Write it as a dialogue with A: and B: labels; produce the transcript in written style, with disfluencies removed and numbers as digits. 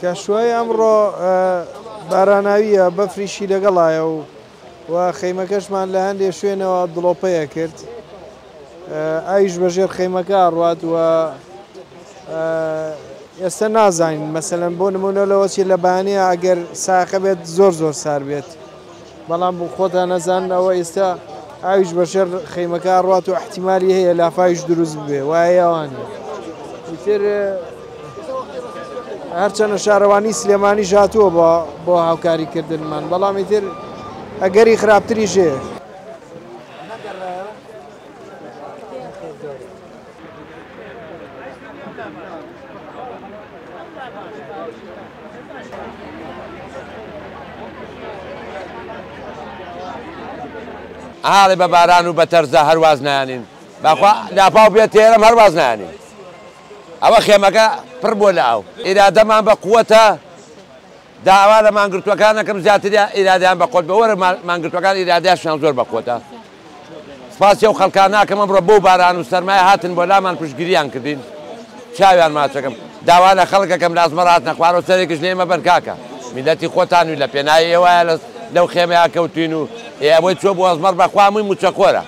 A: کەشوای ئەمڕۆ باراناویە بەفریشی لەگەڵایە و خەیمەکەشمان لە هەندێک شوێنەوە دڵۆپەیە کرد ئاویش بەژێر خەیمەکە ئاڕوات و ئێستا نازانین مەسەلەن بۆ نمونە لەوەچی لە بانەیە ئەگەر ساقە بێت زۆر سار بێت بەڵام بۆ خۆتان نەزاننەوە ئێستا ئاویش بەژێر خەیمەکە ئاڕوات و احتیمالی هەیە لافاویش دروست ببێ وایە ئەوانە ئیتر هەرچەنە شارەوانی سلێمانی ژاتووە بۆ هاوکاریکردنمان بەڵام ئیتر ئەگەری خراپتریش هەیە.
B: ئاڵێ بە باران و بە تەرزە هەرواز نایانین بەخوا لاپاو بێت تێرەم هەرواز نایانین ئەوە خێمەکە پڕ بۆ لە ئەو ئیرادەمان بە قووەتە داوا لە مانگرتوەکانەکەم زیاتر ئیرادیان بە قوت بە وەرە مانگرتوەکان ئیرادیاشیان زۆر بە قوتە سپاسی ئەو خەڵکان ناکەم ئەمڕۆ بۆ باران و سەرمایە هاتن بۆ لامان پشتگیریان کردین چاویان ماچەکەم داوا لە خەڵکەکەم لە ئەزمەڕات نەخوارەوە سەرێکش لێمە بەر کاکە میلەتی خۆتان و لە پێناوی ئێوەیە لەو خێمەیە کەوتین و ئەوەی چۆ بۆ ئەزمەڕ بەخوا مووی موچەخۆرە